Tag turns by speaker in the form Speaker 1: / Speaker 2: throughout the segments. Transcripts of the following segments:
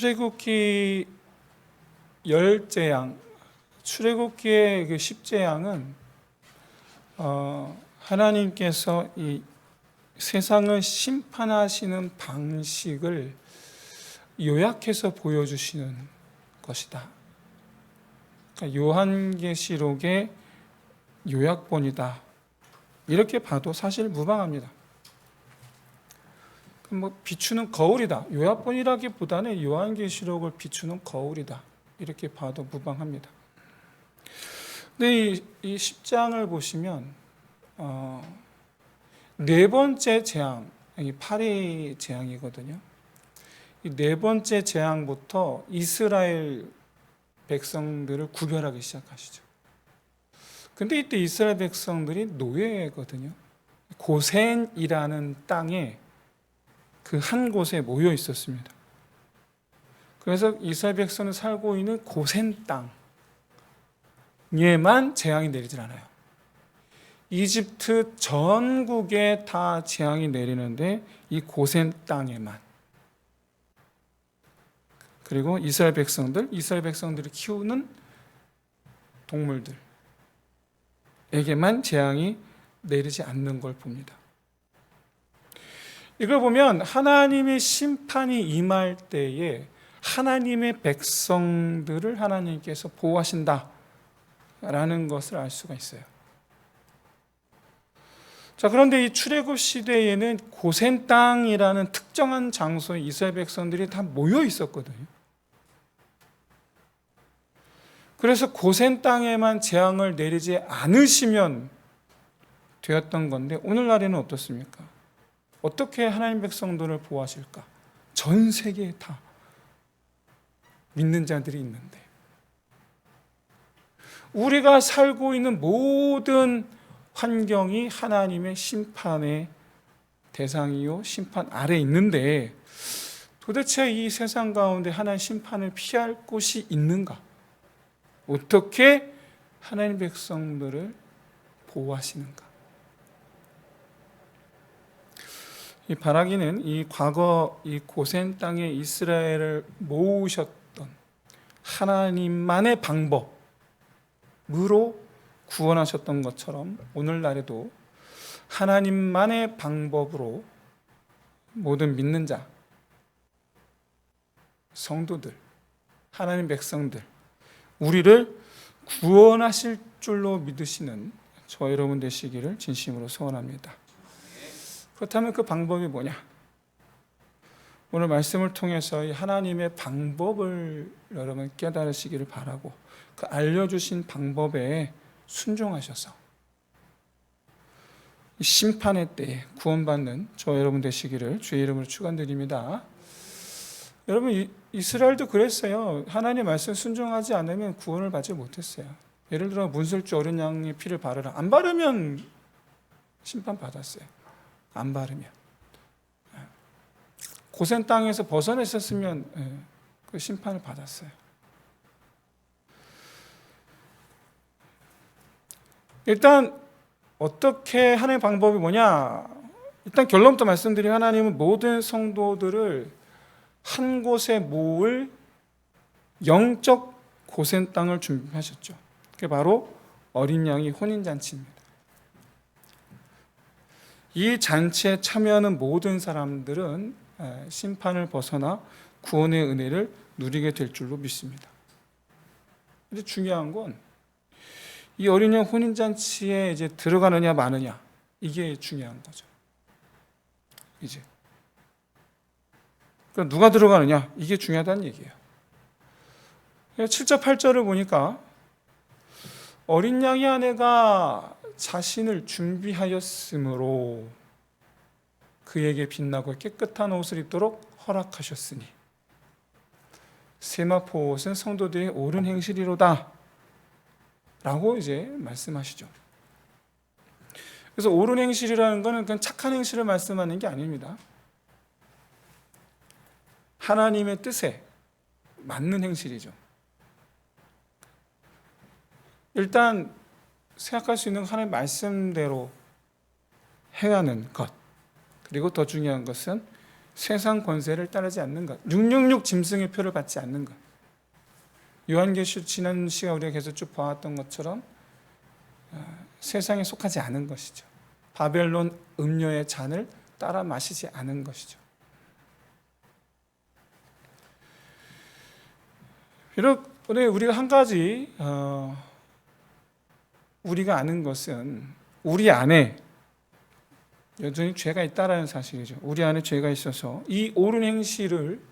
Speaker 1: 출애굽기 10재앙, 출애굽기의 그 10재앙은 하나님께서 이 세상을 심판하시는 방식을 요약해서 보여주시는 것이다. 그러니까 요한계시록의 요약본이다. 이렇게 봐도 사실 무방합니다. 비추는 거울이다. 요약본이라기보다는 요한계시록을 비추는 거울이다. 이렇게 봐도 무방합니다. 근데 이 10장을 보시면 네 번째 재앙, 이 파리 재앙이거든요. 이 네 번째 재앙부터 이스라엘 백성들을 구별하기 시작하시죠. 근데 이때 이스라엘 백성들이 노예거든요. 고센이라는 땅에 그 한 곳에 모여 있었습니다. 그래서 이스라엘 백성은 살고 있는 고센 땅에만 재앙이 내리질 않아요. 이집트 전국에 다 재앙이 내리는데 이 고센 땅에만. 그리고 이스라엘 백성들이 키우는 동물들에게만 재앙이 내리지 않는 걸 봅니다. 이걸 보면 하나님의 심판이 임할 때에 하나님의 백성들을 하나님께서 보호하신다라는 것을 알 수가 있어요. 자, 그런데 이 출애굽 시대에는 고센 땅이라는 특정한 장소에 이스라엘 백성들이 다 모여 있었거든요. 그래서 고센 땅에만 재앙을 내리지 않으시면 되었던 건데 오늘날에는 어떻습니까? 어떻게 하나님 백성들을 보호하실까? 전 세계에 다 믿는 자들이 있는데 우리가 살고 있는 모든 환경이 하나님의 심판의 대상이요 심판 아래에 있는데 도대체 이 세상 가운데 하나님의 심판을 피할 곳이 있는가? 어떻게 하나님 백성들을 보호하시는가? 이 바라기는 이 과거 이 고센 땅에 이스라엘을 모으셨던 하나님만의 방법으로 구원하셨던 것처럼 오늘날에도 하나님만의 방법으로 모든 믿는 자, 성도들, 하나님 백성들 우리를 구원하실 줄로 믿으시는 저 여러분 되시기를 진심으로 소원합니다. 그렇다면 그 방법이 뭐냐? 오늘 말씀을 통해서 이 하나님의 방법을 여러분 깨달으시기를 바라고 그 알려주신 방법에 순종하셔서 심판의 때에 구원받는 저 여러분 되시기를 주의 이름으로 축원드립니다. 여러분 이스라엘도 그랬어요. 하나님의 말씀 순종하지 않으면 구원을 받지 못했어요. 예를 들어 문설주 어린 양의 피를 바르라. 안 바르면 심판받았어요. 안 바르면. 고센 땅에서 벗어났었으면 그 심판을 받았어요. 일단 어떻게 하는 방법이 뭐냐? 일단 결론부터 말씀드리면 하나님은 모든 성도들을 한 곳에 모을 영적 고센 땅을 준비하셨죠. 그게 바로 어린 양의 혼인잔치입니다. 이 잔치에 참여하는 모든 사람들은 심판을 벗어나 구원의 은혜를 누리게 될 줄로 믿습니다. 근데 중요한 건 이 어린 양 혼인잔치에 이제 들어가느냐 마느냐 이게 중요한 거죠. 이제 그러니까 누가 들어가느냐 이게 중요하다는 얘기예요. 7절 8절을 보니까 어린 양의 아내가 자신을 준비하였으므로 그에게 빛나고 깨끗한 옷을 입도록 허락하셨으니 세마포 옷은 성도들의 옳은 행실이로다 라고 이제 말씀하시죠. 그래서 옳은 행실이라는 것은 그냥 착한 행실을 말씀하는 게 아닙니다. 하나님의 뜻에 맞는 행실이죠. 일단 생각할 수 있는 하나님의 말씀대로 행하는 것, 그리고 더 중요한 것은 세상 권세를 따르지 않는 것, 666 짐승의 표를 받지 않는 것. 요한계시록 지난 시간 우리가 계속 쭉 봐왔던 것처럼 세상에 속하지 않은 것이죠. 바벨론 음료의 잔을 따라 마시지 않은 것이죠. 비록 우리가 한 가지 우리가 아는 것은 우리 안에 여전히 죄가 있다라는 사실이죠. 우리 안에 죄가 있어서 이 옳은 행실을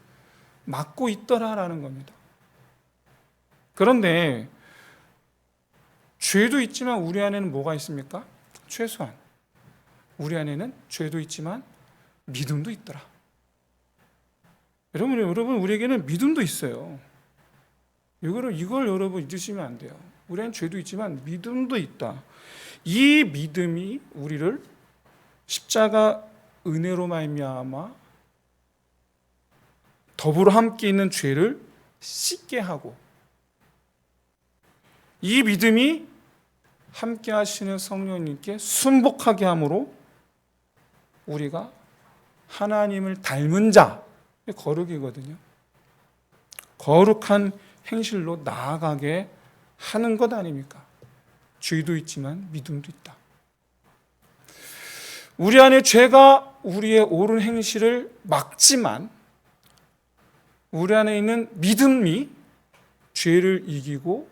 Speaker 1: 막고 있더라라는 겁니다. 그런데 죄도 있지만 우리 안에는 뭐가 있습니까? 최소한 우리 안에는 죄도 있지만 믿음도 있더라. 여러분 우리에게는 믿음도 있어요. 이걸 여러분 잊으시면 안 돼요. 우리 안에 죄도 있지만 믿음도 있다. 이 믿음이 우리를 십자가 은혜로 말미암아 더불어 함께 있는 죄를 씻게 하고, 이 믿음이 함께 하시는 성령님께 순복하게 함으로 우리가 하나님을 닮은 자의 거룩이거든요. 거룩한 행실로 나아가게 하는 것 아닙니까? 죄도 있지만 믿음도 있다. 우리 안에 죄가 우리의 옳은 행실을 막지만 우리 안에 있는 믿음이 죄를 이기고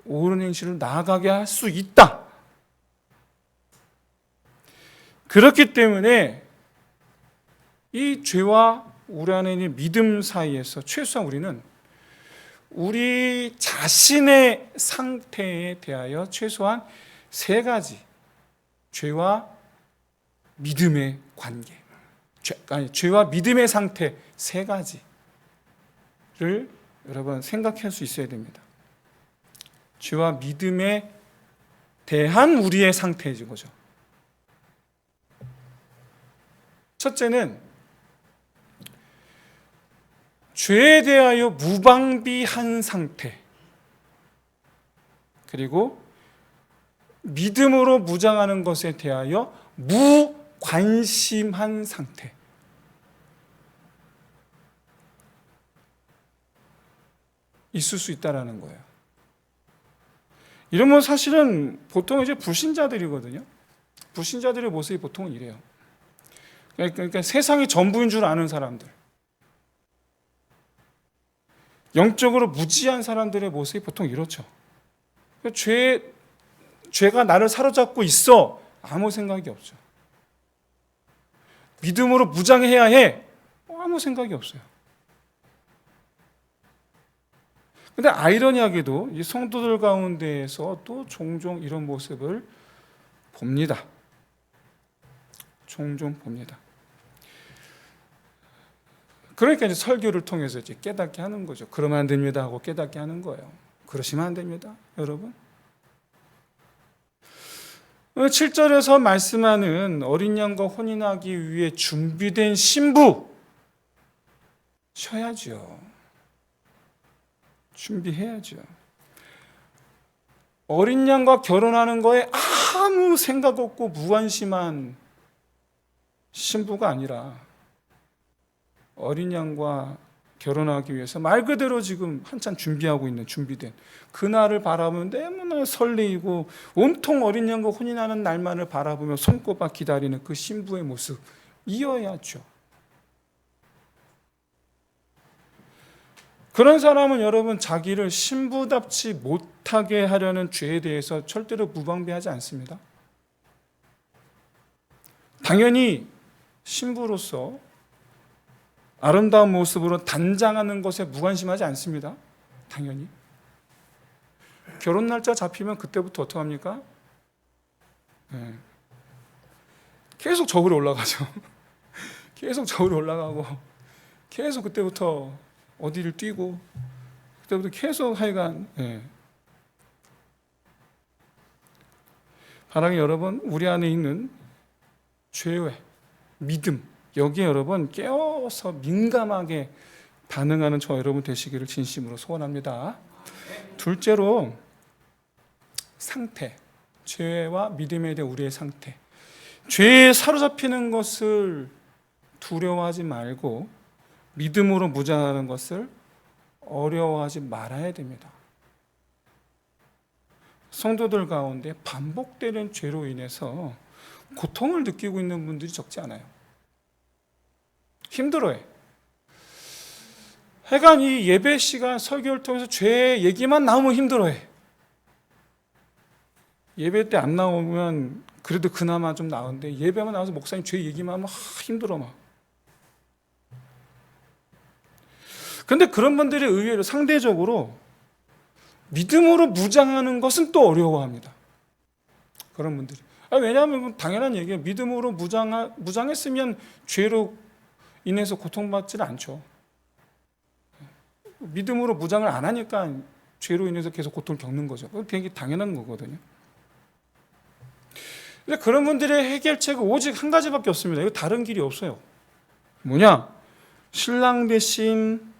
Speaker 1: 옳은 행실을 나아가게 할 수 있다. 그렇기 때문에 이 죄와 우리 안에 있는 믿음 사이에서 최소한 우리는 우리 자신의 상태에 대하여 최소한 세 가지, 죄와 믿음의 관계, 죄와 믿음의 상태 세 가지를 여러분 생각할 수 있어야 됩니다. 죄와 믿음에 대한 우리의 상태인 거죠. 첫째는 죄에 대하여 무방비한 상태, 그리고 믿음으로 무장하는 것에 대하여 무관심한 상태. 있을 수 있다라는 거예요. 이러면 사실은 보통 이제 불신자들이거든요. 불신자들의 모습이 보통은 이래요. 그러니까 세상이 전부인 줄 아는 사람들, 영적으로 무지한 사람들의 모습이 보통 이렇죠. 죄가 나를 사로잡고 있어. 아무 생각이 없죠. 믿음으로 무장해야 해. 아무 생각이 없어요. 근데 아이러니하게도 이 성도들 가운데에서 또 종종 이런 모습을 봅니다. 종종 봅니다. 그러니까 이제 설교를 통해서 이제 깨닫게 하는 거죠. 그러면 안 됩니다 하고 깨닫게 하는 거예요. 그러시면 안 됩니다, 여러분. 7절에서 말씀하는 어린 양과 혼인하기 위해 준비된 신부 쉬어야죠. 준비해야죠. 어린 양과 결혼하는 거에 아무 생각 없고 무관심한 신부가 아니라 어린 양과 결혼하기 위해서 말 그대로 지금 한참 준비하고 있는 준비된 그날을 바라보면 너무나 설레이고 온통 어린 양과 혼인하는 날만을 바라보며 손꼽아 기다리는 그 신부의 모습 이어야죠. 그런 사람은 여러분 자기를 신부답지 못하게 하려는 죄에 대해서 절대로 무방비하지 않습니다. 당연히 신부로서 아름다운 모습으로 단장하는 것에 무관심하지 않습니다. 당연히. 결혼 날짜 잡히면 그때부터 어떻게 합니까? 계속 저울에 올라가죠. 계속 저울에 올라가고 계속 그때부터 어디를 뛰고 그때부터 계속 하여간 사랑하는 여러분, 우리 안에 있는 죄의 믿음, 여기에 여러분 깨어서 민감하게 반응하는 저 여러분 되시기를 진심으로 소원합니다. 둘째로 상태, 죄와 믿음에 대한 우리의 상태. 죄에 사로잡히는 것을 두려워하지 말고 믿음으로 무장하는 것을 어려워하지 말아야 됩니다. 성도들 가운데 반복되는 죄로 인해서 고통을 느끼고 있는 분들이 적지 않아요. 힘들어해. 하여간 이 예배 시간 설교를 통해서 죄 얘기만 나오면 힘들어해. 예배 때 안 나오면 그래도 그나마 좀 나은데 예배만 나와서 목사님 죄 얘기만 하면 힘들어 막. 근데 그런 분들이 의외로 상대적으로 믿음으로 무장하는 것은 또 어려워합니다. 그런 분들이. 왜냐하면 당연한 얘기예요. 믿음으로 무장했으면 죄로 인해서 고통받지는 않죠. 믿음으로 무장을 안 하니까 죄로 인해서 계속 고통을 겪는 거죠. 그건 되게 당연한 거거든요. 근데 그런 분들의 해결책은 오직 한 가지밖에 없습니다. 이거 다른 길이 없어요. 뭐냐? 신랑 대신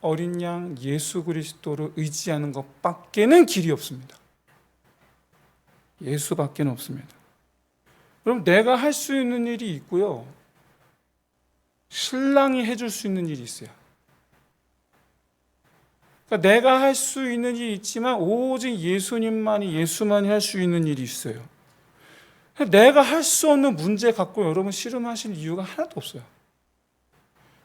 Speaker 1: 어린 양 예수 그리스도를 의지하는 것밖에는 길이 없습니다. 예수밖에는 없습니다. 그럼 내가 할 수 있는 일이 있고요. 신랑이 해줄 수 있는 일이 있어요. 그러니까 내가 할 수 있는 일이 있지만 오직 예수만이 할 수 있는 일이 있어요. 내가 할 수 없는 문제 갖고 여러분 씨름하실 이유가 하나도 없어요.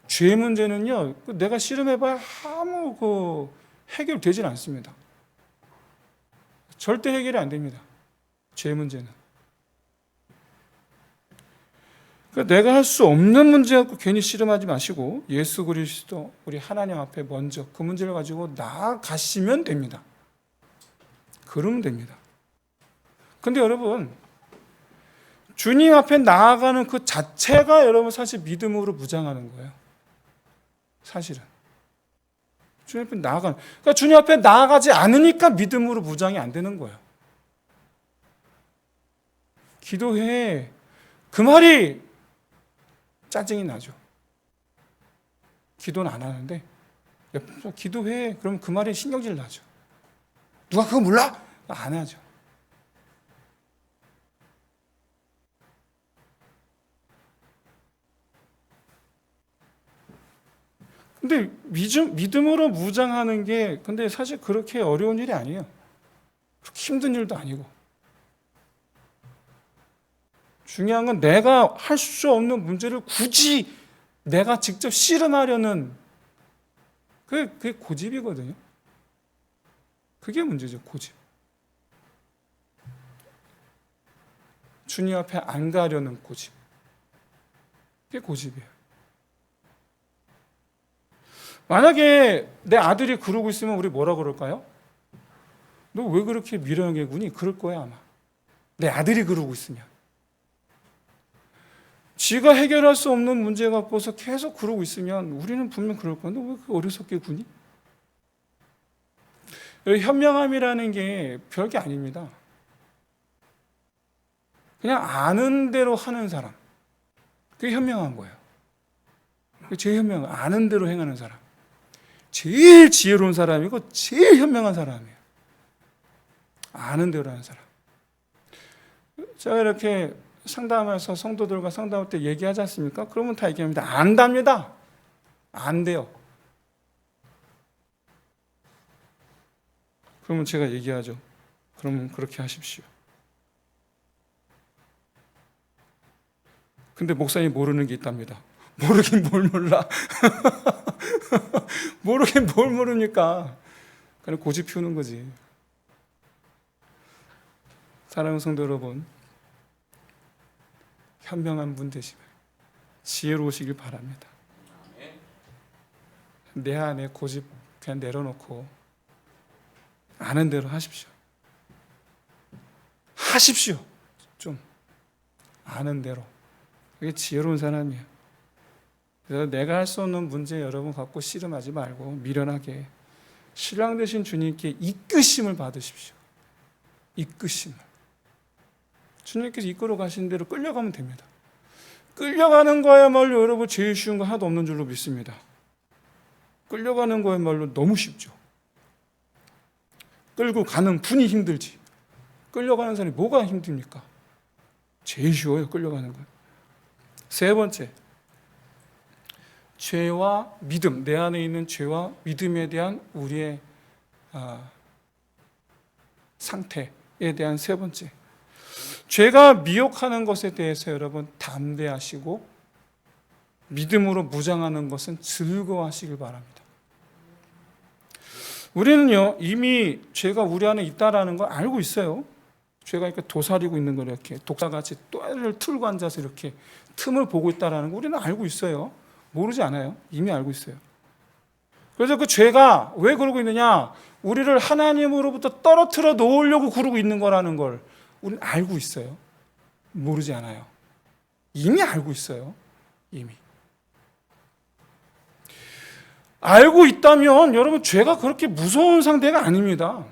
Speaker 1: 죄 문제는요, 내가 씨름해봐야 아무 해결되질 않습니다. 절대 해결이 안 됩니다. 죄 문제는. 그러니까 내가 할 수 없는 문제 갖고 괜히 씨름하지 마시고 예수 그리스도 우리 하나님 앞에 먼저 그 문제를 가지고 나아가시면 됩니다. 그러면 됩니다. 근데 여러분, 주님 앞에 나아가는 그 자체가 여러분 사실 믿음으로 무장하는 거예요. 사실은. 주님 앞에 그러니까 주님 앞에 나아가지 않으니까 믿음으로 무장이 안 되는 거예요. 기도해. 그 말이 짜증이 나죠. 기도는 안 하는데 기도해. 그럼 그 말이 신경질 나죠. 누가 그거 몰라? 안 하죠. 근데 믿음으로 무장하는 게 근데 사실 그렇게 어려운 일이 아니에요. 그렇게 힘든 일도 아니고. 중요한 건 내가 할 수 없는 문제를 굳이 내가 직접 씨름하려는 그게 고집이거든요. 그게 문제죠, 고집. 주님 앞에 안 가려는 고집. 그게 고집이에요. 만약에 내 아들이 그러고 있으면 우리 뭐라 그럴까요? 너 왜 그렇게 미련하게 구니? 그럴 거야 아마. 내 아들이 그러고 있으면. 지가 해결할 수 없는 문제 갖고서 계속 그러고 있으면 우리는 분명 그럴 거야. 너 왜 그렇게 어리석게 구니? 현명함이라는 게 별게 아닙니다. 그냥 아는 대로 하는 사람. 그게 현명한 거예요. 그게 제일 현명한 거예요. 아는 대로 행하는 사람. 제일 지혜로운 사람이고 제일 현명한 사람이에요. 아는 대로 하는 사람. 제가 이렇게 상담해서 성도들과 상담할 때 얘기하지 않습니까? 그러면 다 얘기합니다. 안답니다. 안 돼요. 그러면 제가 얘기하죠. 그러면 그렇게 하십시오. 근데 목사님이 모르는 게 있답니다. 모르긴 뭘 몰라. 모르긴 뭘 모르니까. 그냥 고집 피우는 거지. 사랑하는 성도 여러분, 현명한 분 되시면 지혜로우시길 바랍니다. 내 안에 고집 그냥 내려놓고 아는 대로 하십시오. 하십시오. 좀 아는 대로. 그게 지혜로운 사람이에요. 그래서 내가 할 수 없는 문제 여러분 갖고 씨름하지 말고 미련하게 신랑 되신 주님께 이끄심을 받으십시오. 이끄심을. 주님께서 이끌어 가시는 대로 끌려가면 됩니다. 끌려가는 거야말로 여러분 제일 쉬운 거 하나도 없는 줄로 믿습니다. 끌려가는 거야말로 너무 쉽죠. 끌고 가는 분이 힘들지. 끌려가는 사람이 뭐가 힘듭니까? 제일 쉬워요, 끌려가는 거. 세 번째, 죄와 믿음, 내 안에 있는 죄와 믿음에 대한 우리의 상태에 대한 세 번째, 죄가 미혹하는 것에 대해서 여러분 담대하시고 믿음으로 무장하는 것은 즐거워하시길 바랍니다. 우리는요 이미 죄가 우리 안에 있다라는 걸 알고 있어요. 죄가 이렇게 도사리고 있는 걸 이렇게 독사같이 또래를 틀고 앉아서 이렇게 틈을 보고 있다라는 거 우리는 알고 있어요. 모르지 않아요. 이미 알고 있어요. 그래서 그 죄가 왜 그러고 있느냐, 우리를 하나님으로부터 떨어뜨려 놓으려고 그러고 있는 거라는 걸 우리는 알고 있어요. 모르지 않아요. 이미 알고 있어요. 이미 알고 있다면 여러분 죄가 그렇게 무서운 상대가 아닙니다.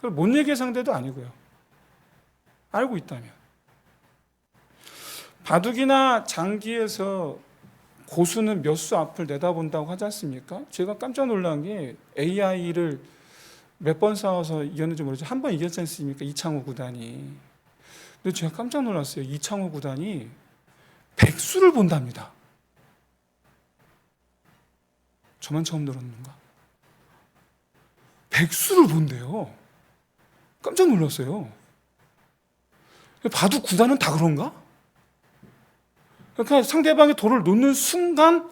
Speaker 1: 못 얘기할 상대도 아니고요. 알고 있다면. 바둑이나 장기에서 고수는 몇 수 앞을 내다본다고 하지 않습니까? 제가 깜짝 놀란 게 AI를 몇 번 싸워서 이겼는지 모르죠. 한 번 이겼지 않습니까? 이창호 구단이. 근데 제가 깜짝 놀랐어요. 이창호 구단이 100수를 본답니다. 저만 처음 들었는가? 100수를 본대요. 깜짝 놀랐어요. 바둑 구단은 다 그런가? 그러니까 상대방이 돌을 놓는 순간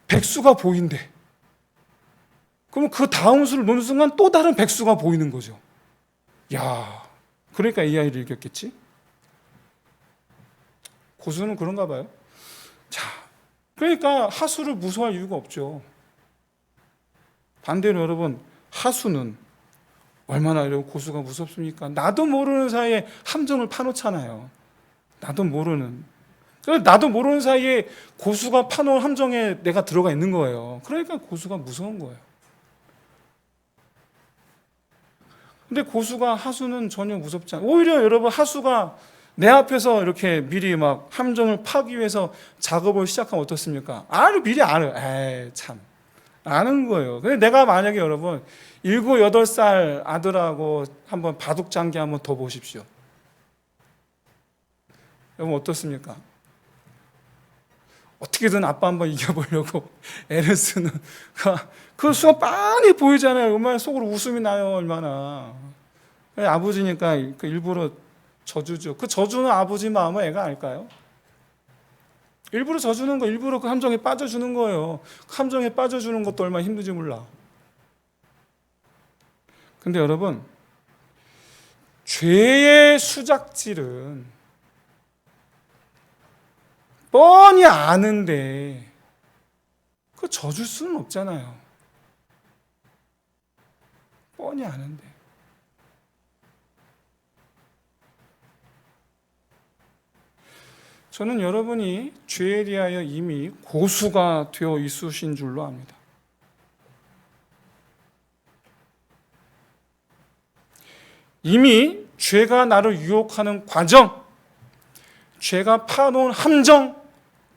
Speaker 1: 100수가 보인대. 그러면 그 다음 수를 놓는 순간 또 다른 100수가 보이는 거죠. 야, 그러니까 AI를 이겼겠지? 고수는 그런가 봐요. 자, 그러니까 하수를 무서워할 이유가 없죠. 반대로 여러분, 하수는 얼마나 이러고 고수가 무섭습니까? 나도 모르는 사이에 함정을 파놓잖아요. 나도 모르는 사이에 고수가 파놓은 함정에 내가 들어가 있는 거예요. 그러니까 고수가 무서운 거예요. 근데 고수가 하수는 전혀 무섭지 않아요. 오히려 여러분 하수가 내 앞에서 이렇게 미리 막 함정을 파기 위해서 작업을 시작하면 어떻습니까? 미리 알아요. 참. 아는 거예요. 근데 내가 만약에 여러분 7, 8살 아들하고 한번 바둑장기 한번 더 보십시오. 여러분 어떻습니까? 어떻게든 아빠 한번 이겨보려고 애를 쓰는 그 수가 빤히 보이잖아요. 얼마나 속으로 웃음이 나요. 얼마나. 아버지니까 일부러 져주죠. 그 져주는 아버지 마음을 애가 알까요? 일부러 져주는 거, 일부러 그 함정에 빠져주는 거예요. 그 함정에 빠져주는 것도 얼마나 힘든지 몰라. 근데 여러분, 죄의 수작질은 뻔히 아는데 그거 져줄 수는 없잖아요. 뻔히 아는데. 저는 여러분이 죄에 대하여 이미 고수가 되어 있으신 줄로 압니다. 이미 죄가 나를 유혹하는 과정, 죄가 파놓은 함정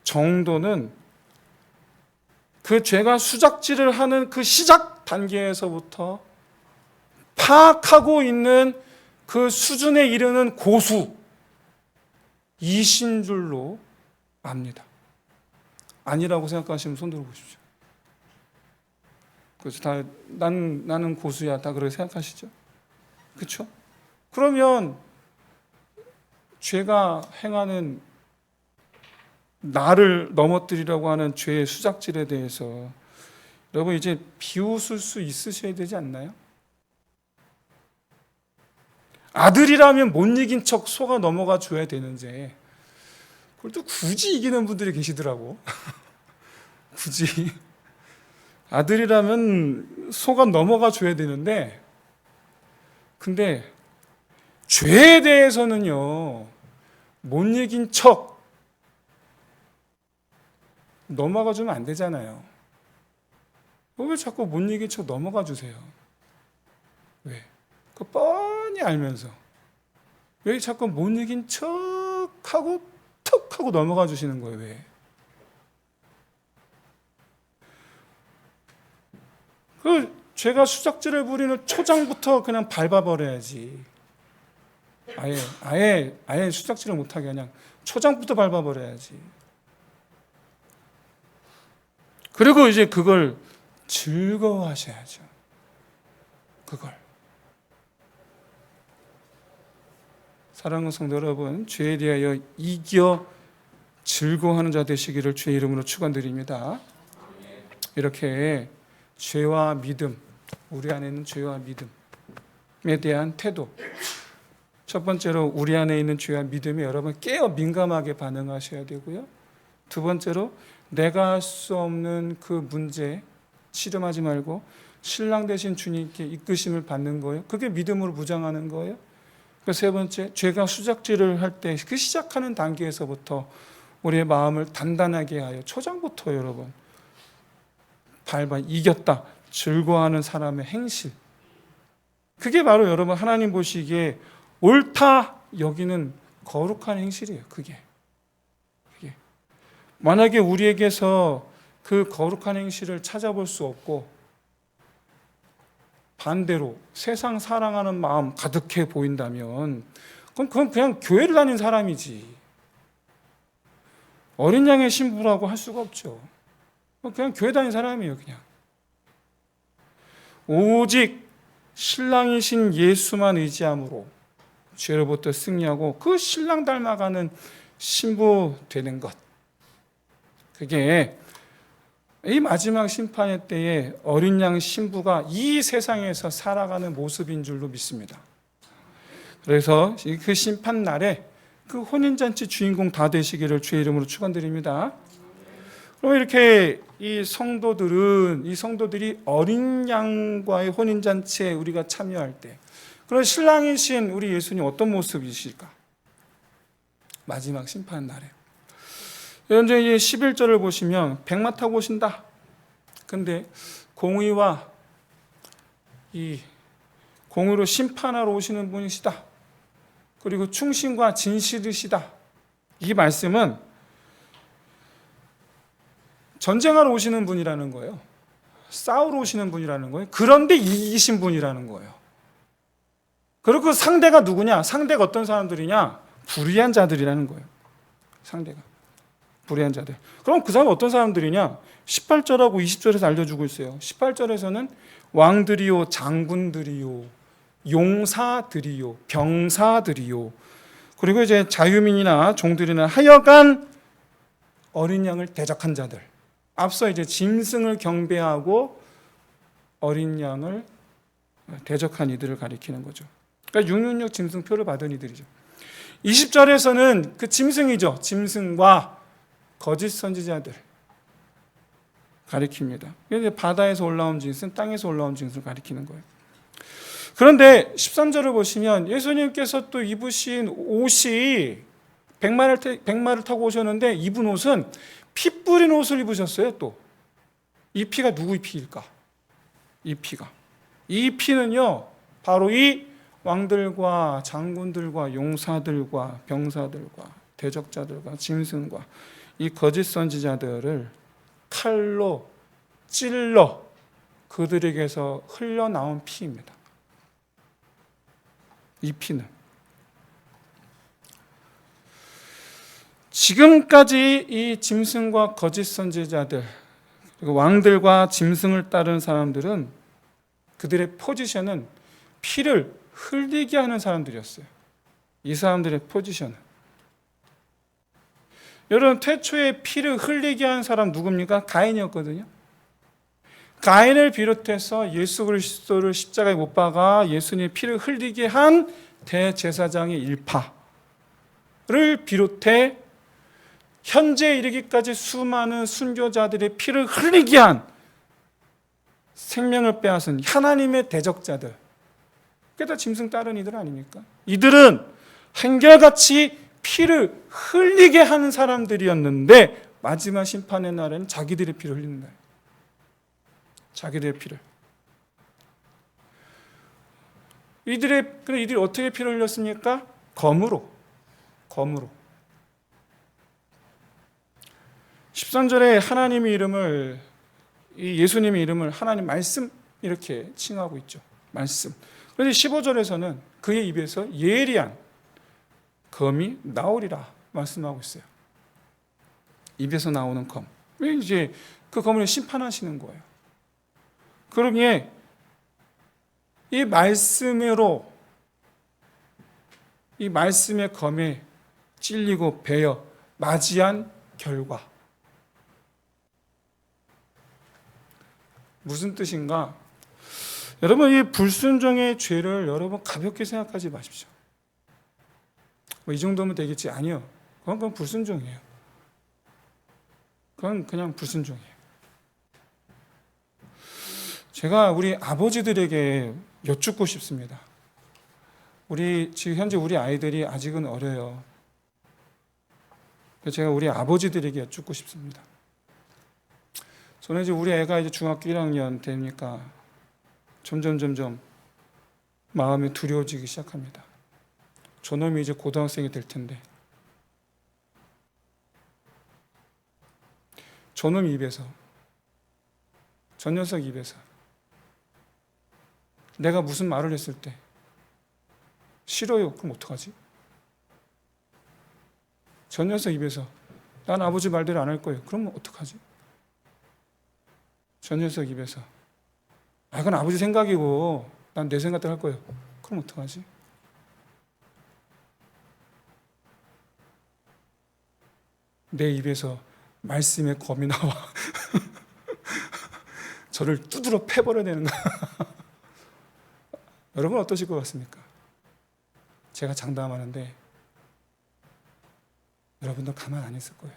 Speaker 1: 정도는 그 죄가 수작질을 하는 그 시작 단계에서부터 파악하고 있는 그 수준에 이르는 고수, 이신 줄로 압니다. 아니라고 생각하시면 손 들어보십시오. 그래서 나는 고수야, 다 그렇게 생각하시죠? 그렇죠? 그러면 죄가 행하는 나를 넘어뜨리려고 하는 죄의 수작질에 대해서 여러분 이제 비웃을 수 있으셔야 되지 않나요? 아들이라면 못 이긴 척 속아 넘어가 줘야 되는데 그걸 또 굳이 이기는 분들이 계시더라고. 굳이 아들이라면 속아 넘어가 줘야 되는데, 근데 죄에 대해서는요 못 이긴 척 넘어가 주면 안 되잖아요. 왜 자꾸 못 이긴 척 넘어가 주세요? 왜? 그 뻔히 알면서 왜 자꾸 못 이긴 척하고 툭 하고 넘어가 주시는 거예요? 왜? 그 죄가 수작질을 부리는 초장부터 그냥 밟아버려야지. 아예 수작질을 못하게 그냥 초장부터 밟아버려야지. 그리고 이제 그걸 즐거워하셔야죠. 그걸. 사랑하는 성도 여러분, 죄에 대하여 이겨 즐거워하는 자 되시기를 주의 이름으로 축원드립니다. 이렇게 죄와 믿음, 우리 안에 있는 죄와 믿음에 대한 태도. 첫 번째로 우리 안에 있는 죄와 믿음에 여러분 깨어 민감하게 반응하셔야 되고요. 두 번째로 내가 할 수 없는 그 문제 씨름하지 말고 신랑 되신 주님께 이끄심을 받는 거예요. 그게 믿음으로 무장하는 거예요. 그 세 번째, 죄가 수작질을 할 때 그 시작하는 단계에서부터 우리의 마음을 단단하게 하여 초장부터 여러분 밟아 이겼다 즐거워하는 사람의 행실. 그게 바로 여러분 하나님 보시기에 옳다 여기는 거룩한 행실이에요. 그게. 만약에 우리에게서 그 거룩한 행실을 찾아볼 수 없고 반대로 세상 사랑하는 마음 가득해 보인다면 그건 그냥 교회를 다닌 사람이지. 어린 양의 신부라고 할 수가 없죠. 그냥 교회 다닌 사람이에요. 그냥. 오직 신랑이신 예수만 의지함으로 죄로부터 승리하고 그 신랑 닮아가는 신부 되는 것. 그게 이 마지막 심판의 때에 어린 양 신부가 이 세상에서 살아가는 모습인 줄로 믿습니다. 그래서 그 심판 날에 그 혼인잔치 주인공 다 되시기를 주의 이름으로 축원드립니다. 그럼 이렇게 이 성도들이 어린 양과의 혼인잔치에 우리가 참여할 때 그런 신랑이신 우리 예수님 어떤 모습이실까? 마지막 심판 날에. 현재 11절을 보시면 백마 타고 오신다. 근데 공의로 심판하러 오시는 분이시다. 그리고 충신과 진실이시다. 이 말씀은 전쟁하러 오시는 분이라는 거예요. 싸우러 오시는 분이라는 거예요. 그런데 이기신 분이라는 거예요. 그리고 그 상대가 누구냐? 상대가 어떤 사람들이냐? 불의한 자들이라는 거예요. 상대가. 불의한 자들. 그럼 그 사람은 어떤 사람들이냐? 18절하고 20절에서 알려주고 있어요. 18절에서는 왕들이요, 장군들이요, 용사들이요, 병사들이요, 그리고 이제 자유민이나 종들이나 하여간 어린 양을 대적한 자들. 앞서 이제 짐승을 경배하고 어린 양을 대적한 이들을 가리키는 거죠. 그러니까 666 짐승표를 받은 이들이죠. 20절에서는 그 짐승이죠. 짐승과 거짓 선지자들 가리킵니다. 이게 바다에서 올라온 짐승, 땅에서 올라온 짐승을 가리키는 거예요. 그런데 13절을 보시면 예수님께서 또 입으신 옷이 백마를 타고 오셨는데 입은 옷은 피 뿌린 옷을 입으셨어요. 또 이 피가 누구의 피일까? 이 피는요 바로 이 왕들과 장군들과 용사들과 병사들과 대적자들과 짐승과 이 거짓 선지자들을 칼로 찔러 그들에게서 흘러나온 피입니다. 이 피는 지금까지 이 짐승과 거짓 선지자들 그리고 왕들과 짐승을 따른 사람들은 그들의 포지션은 피를 흘리게 하는 사람들이었어요. 이 사람들의 포지션은. 여러분 태초에 피를 흘리게 한 사람 누굽니까? 가인이었거든요. 가인을 비롯해서 예수 그리스도를 십자가에 못 박아 예수님의 피를 흘리게 한 대제사장의 일파를 비롯해 현재에 이르기까지 수많은 순교자들의 피를 흘리게 한 생명을 빼앗은 하나님의 대적자들, 그게 다 짐승 따른 이들 아닙니까? 이들은 한결같이 피를 흘리게 하는 사람들이었는데 마지막 심판의 날에는 자기들의 피를 흘리는 거예요. 자기들의 피를. 이들이 어떻게 피를 흘렸습니까? 검으로. 13절에 하나님의 이름을, 이 예수님의 이름을 하나님 말씀 이렇게 칭하고 있죠. 말씀. 그런데 15절에서는 그의 입에서 예리한 검이 나오리라 말씀하고 있어요. 입에서 나오는 검. 왜 이제 그 검을 심판하시는 거예요. 그러기에 이 말씀으로, 이 말씀의 검에 찔리고 베어 맞이한 결과, 무슨 뜻인가? 여러분, 이 불순종의 죄를 여러분 가볍게 생각하지 마십시오. 이 정도면 되겠지? 아니요. 그건 불순종이에요. 그건 그냥 불순종이에요. 제가 우리 아버지들에게 여쭙고 싶습니다. 지금 현재 우리 아이들이 아직은 어려요. 제가 우리 아버지들에게 여쭙고 싶습니다. 저는 이제 우리 애가 이제 중학교 1학년 되니까 점점 마음이 두려워지기 시작합니다. 저놈이 이제 고등학생이 될 텐데, 저놈 입에서, 전 녀석 입에서 내가 무슨 말을 했을 때 싫어요. 그럼 어떡하지? 전 녀석 입에서 난 아버지 말대로 안 할 거예요. 그럼 어떡하지? 전 녀석 입에서 그건 아버지 생각이고 난 내 생각대로 할 거예요. 그럼 어떡하지? 내 입에서 말씀의 검이 나와 저를 두드러 패버려야 되는 거야. 여러분 어떠실 것 같습니까? 제가 장담하는데 여러분들 가만 안 있을 거예요.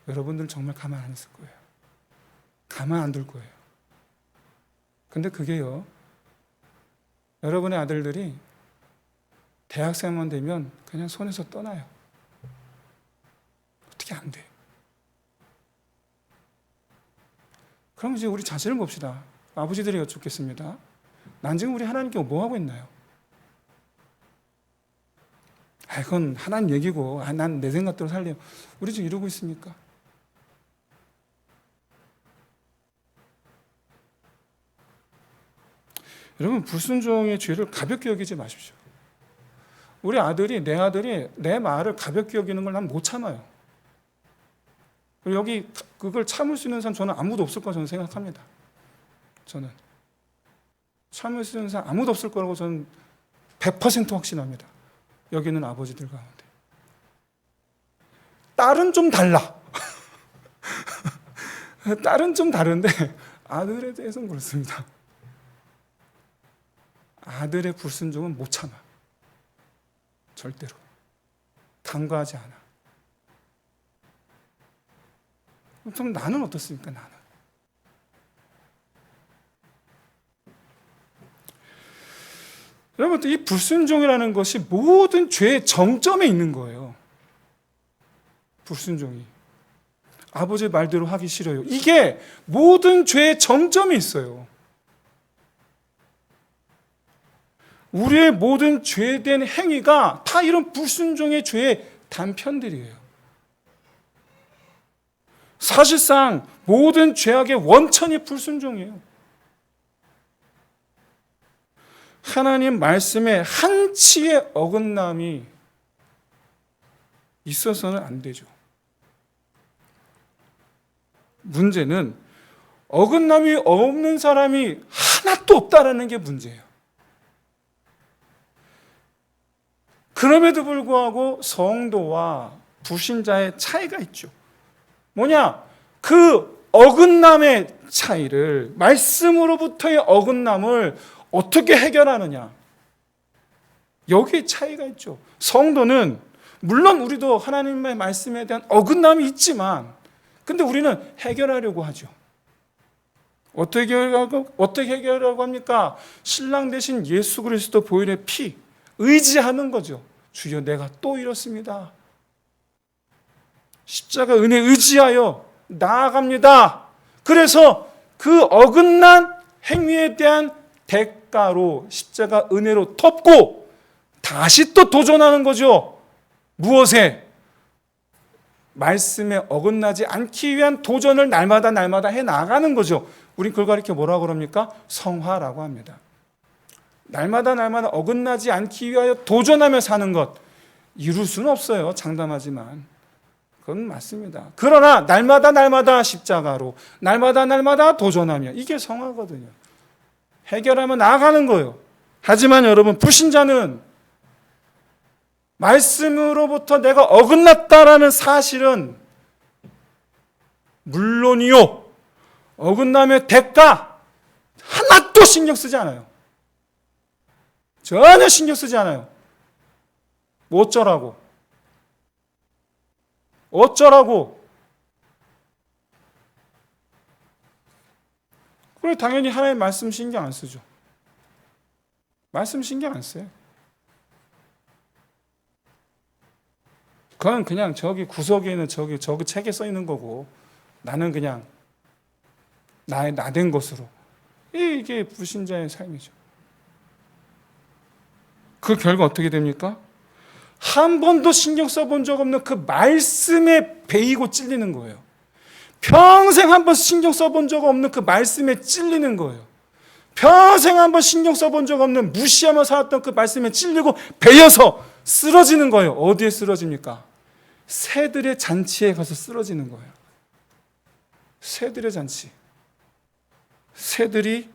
Speaker 1: 여러분들 정말 가만 안 있을 거예요. 가만 안 둘 거예요. 근데 그게요, 여러분의 아들들이 대학생만 되면 그냥 손에서 떠나요. 어떻게 안 돼? 그럼 이제 우리 자신을 봅시다. 아버지들이 여쭙겠습니다. 난 지금 우리 하나님께 뭐 하고 있나요? 그건 하나님 얘기고 난 내 생각대로 살래요. 우리 지금 이러고 있습니까? 여러분, 불순종의 죄를 가볍게 여기지 마십시오. 우리 아들이, 내 아들이 내 말을 가볍게 여기는 걸 난 못 참아요. 여기 그걸 참을 수 있는 사람 저는 아무도 없을 거라고 저는 생각합니다. 저는 참을 수 있는 사람 아무도 없을 거라고 저는 100% 확신합니다. 여기 있는 아버지들 가운데. 딸은 좀 달라. 딸은 좀 다른데 아들에 대해서는 그렇습니다. 아들의 불순종은 못 참아. 절대로. 간과하지 않아. 그럼 나는 어떻습니까? 나는. 여러분, 이 불순종이라는 것이 모든 죄의 정점에 있는 거예요. 불순종이. 아버지 말대로 하기 싫어요. 이게 모든 죄의 정점이 있어요. 우리의 모든 죄된 행위가 다 이런 불순종의 죄의 단편들이에요. 사실상 모든 죄악의 원천이 불순종이에요. 하나님 말씀에 한치의 어긋남이 있어서는 안 되죠. 문제는 어긋남이 없는 사람이 하나도 없다라는 게 문제예요. 그럼에도 불구하고 성도와 불신자의 차이가 있죠. 뭐냐? 그 어긋남의 차이를, 말씀으로부터의 어긋남을 어떻게 해결하느냐? 여기에 차이가 있죠. 성도는 물론 우리도 하나님의 말씀에 대한 어긋남이 있지만, 근데 우리는 해결하려고 하죠. 어떻게 해결하려고 합니까? 신랑 대신 예수 그리스도 보혈의 피, 의지하는 거죠. 주여, 내가 또 이렇습니다. 십자가 은혜 의지하여 나아갑니다. 그래서 그 어긋난 행위에 대한 대가로 십자가 은혜로 덮고 다시 또 도전하는 거죠. 무엇에? 말씀에 어긋나지 않기 위한 도전을 날마다 해 나가는 거죠. 우린 그걸 가리켜 뭐라고 그럽니까? 성화라고 합니다. 날마다 어긋나지 않기 위하여 도전하며 사는 것, 이룰 수는 없어요. 장담하지만 그건 맞습니다. 그러나 날마다 십자가로, 날마다 도전하며, 이게 성화거든요. 해결하면 나아가는 거예요. 하지만 여러분, 불신자는 말씀으로부터 내가 어긋났다라는 사실은 물론이요, 어긋남의 대가 하나도 신경 쓰지 않아요. 전혀 신경 쓰지 않아요. 뭐 어쩌라고. 그래, 당연히 하나님 말씀 신경 안 쓰죠. 말씀 신경 안 써요. 그건 그냥 저기 구석에 있는 저기 책에 써 있는 거고, 나는 그냥 나된 것으로. 이게 불신자의 삶이죠. 그 결과 어떻게 됩니까? 한 번도 신경 써본 적 없는 그 말씀에 베이고 찔리는 거예요. 평생 한 번 신경 써본 적 없는 그 말씀에 찔리는 거예요. 평생 한 번 신경 써본 적 없는 무시하며 살았던 그 말씀에 찔리고 베여서 쓰러지는 거예요. 어디에 쓰러집니까? 새들의 잔치에 가서 쓰러지는 거예요. 새들의 잔치. 새들이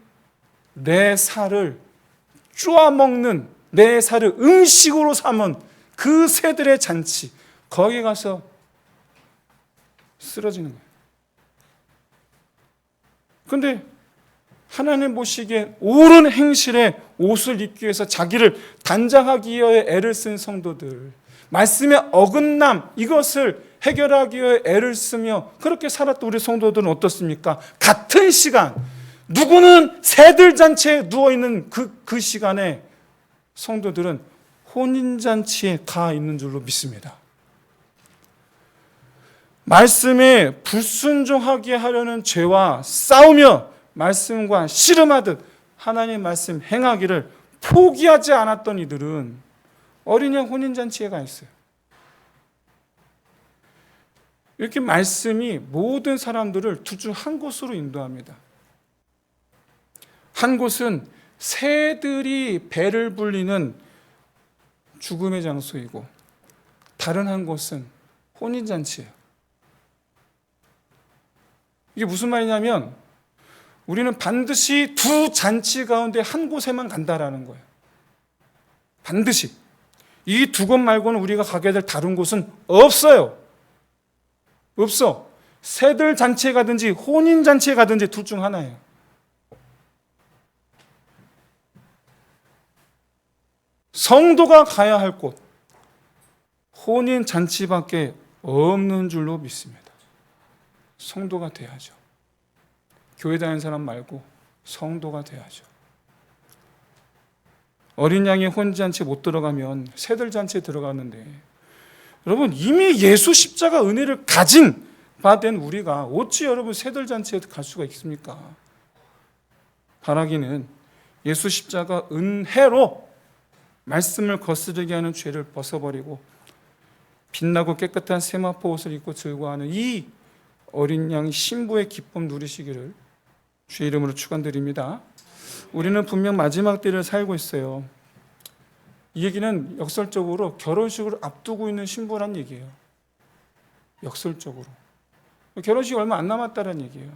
Speaker 1: 내 살을 쪼아먹는, 내 살을 음식으로 삼은 그 새들의 잔치, 거기 가서 쓰러지는 거예요. 그런데 하나님 보시기에 옳은 행실의 옷을 입기 위해서 자기를 단장하기 위해 애를 쓴 성도들, 말씀의 어긋남, 이것을 해결하기 위해 애를 쓰며 그렇게 살았던 우리 성도들은 어떻습니까? 같은 시간, 누구는 새들 잔치에 누워있는 그 시간에 성도들은 혼인잔치에 가 있는 줄로 믿습니다. 말씀에 불순종하게 하려는 죄와 싸우며 말씀과 씨름하듯 하나님 말씀 행하기를 포기하지 않았던 이들은 어린이 혼인잔치에 가 있어요. 이렇게 말씀이 모든 사람들을 두 중 한 곳으로 인도합니다. 한 곳은 새들이 배를 불리는 죽음의 장소이고, 다른 한 곳은 혼인잔치예요. 이게 무슨 말이냐면 우리는 반드시 두 잔치 가운데 한 곳에만 간다라는 거예요. 반드시. 이 두 곳 말고는 우리가 가게 될 다른 곳은 없어요. 없어. 새들 잔치에 가든지 혼인 잔치에 가든지 둘 중 하나예요. 성도가 가야 할 곳, 혼인 잔치밖에 없는 줄로 믿습니다. 성도가 돼야죠. 교회 다니는 사람 말고 성도가 돼야죠. 어린 양이 혼인잔치에 못 들어가면 새들 잔치에 들어가는데, 여러분 이미 예수 십자가 은혜를 가진 바 된 우리가 어찌 여러분 새들 잔치에 갈 수가 있습니까? 바라기는 예수 십자가 은혜로 말씀을 거스르게 하는 죄를 벗어버리고 빛나고 깨끗한 세마포 옷을 입고 즐거워하는 이 어린 양 신부의 기쁨 누리시기를 주의 이름으로 축원드립니다. 우리는 분명 마지막 때를 살고 있어요. 이 얘기는 역설적으로 결혼식을 앞두고 있는 신부란 얘기예요. 역설적으로. 결혼식이 얼마 안 남았다는 얘기예요.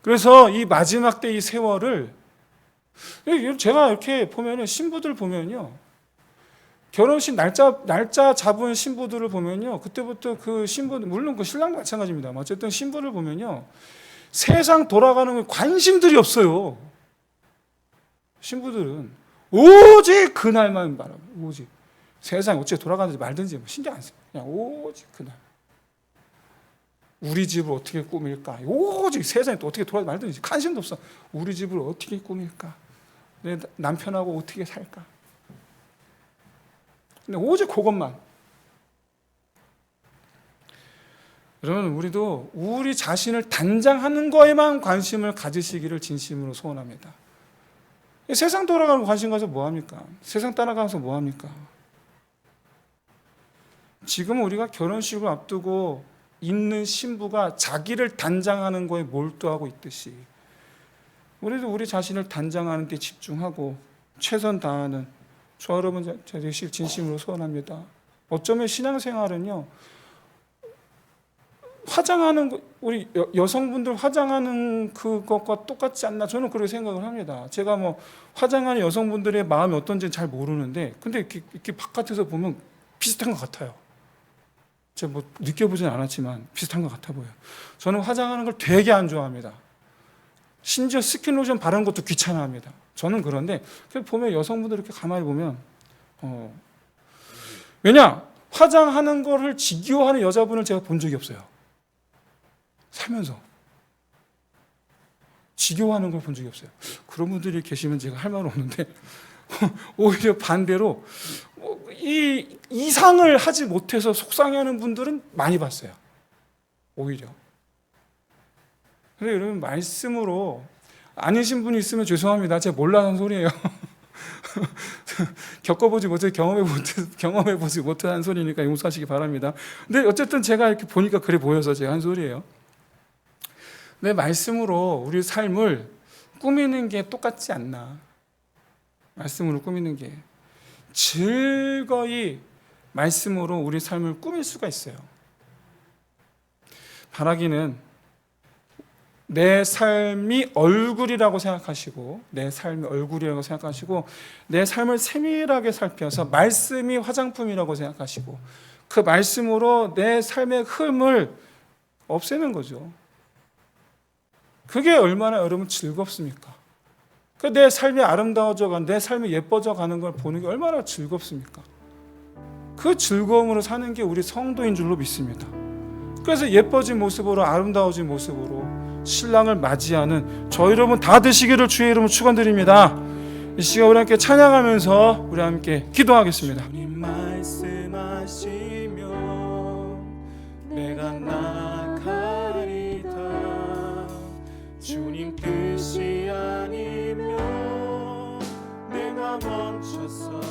Speaker 1: 그래서 이 마지막 때 이 세월을, 제가 이렇게 보면은 신부들 보면요, 결혼식 날짜 잡은 신부들을 보면요, 그때부터 그 신부들, 물론 그 신랑도 마찬가지입니다. 어쨌든 신부를 보면요, 세상 돌아가는 거 관심들이 없어요. 신부들은 오직 그날만 바라봐요. 오직 세상이 어떻게 돌아가는지 말든지 신경 안 써요. 그냥 오직 그날. 우리 집을 어떻게 꾸밀까? 오직 세상이 또 어떻게 돌아가는지 말든지 관심도 없어. 우리 집을 어떻게 꾸밀까? 내 남편하고 어떻게 살까? 근데 오직 그것만. 여러분, 우리도 우리 자신을 단장하는 거에만 관심을 가지시기를 진심으로 소원합니다. 세상 돌아가는 관심 가서 뭐합니까? 세상 따라가서 뭐합니까? 지금 우리가 결혼식을 앞두고 있는 신부가 자기를 단장하는 거에 몰두하고 있듯이 우리도 우리 자신을 단장하는 데 집중하고 최선 다하는 저 여러분 되실 진심으로 소원합니다. 어쩌면 신앙생활은요, 화장하는 거, 우리 여성분들 화장하는 그것과 똑같지 않나, 저는 그렇게 생각을 합니다. 제가 뭐 화장하는 여성분들의 마음이 어떤지 잘 모르는데, 근데 이렇게 바깥에서 보면 비슷한 것 같아요. 제가 뭐 느껴보진 않았지만 비슷한 것 같아 보여요. 저는 화장하는 걸 되게 안 좋아합니다. 심지어 스킨로션 바르는 것도 귀찮아합니다. 저는 그런데 보면 여성분들 이렇게 가만히 보면 왜냐? 화장하는 거를 지겨워하는 여자분을 제가 본 적이 없어요. 살면서 지겨워하는 걸 본 적이 없어요. 그런 분들이 계시면 제가 할 말은 없는데 오히려 반대로 이 이상을 하지 못해서 속상해하는 분들은 많이 봤어요. 오히려. 그래서 여러분, 말씀으로 아니신 분이 있으면 죄송합니다. 제가 몰라서 하는 소리예요. 겪어보지 못해 경험해보지 못한 소리니까 용서하시기 바랍니다. 근데 어쨌든 제가 이렇게 보니까 그래 보여서 제가 한 소리예요. 내 말씀으로 우리 삶을 꾸미는 게 똑같지 않나. 말씀으로 꾸미는 게 즐거이 말씀으로 우리 삶을 꾸밀 수가 있어요. 바라기는 내 삶이 얼굴이라고 생각하시고, 내 삶을 세밀하게 살펴서 말씀이 화장품이라고 생각하시고, 그 말씀으로 내 삶의 흠을 없애는 거죠. 그게 얼마나 여러분 즐겁습니까? 내 삶이 아름다워져 가는, 내 삶이 예뻐져 가는 걸 보는 게 얼마나 즐겁습니까? 그 즐거움으로 사는 게 우리 성도인 줄로 믿습니다. 그래서 예뻐진 모습으로, 아름다워진 모습으로 신랑을 맞이하는 저 여러분 다 되시기를 주의 이름으로 축원드립니다. 이 시간 우리 함께 찬양하면서 우리 함께 기도하겠습니다. 주님 말씀하시며 내가 나가리다. 주님 뜻이 아니면 내가 멈춰서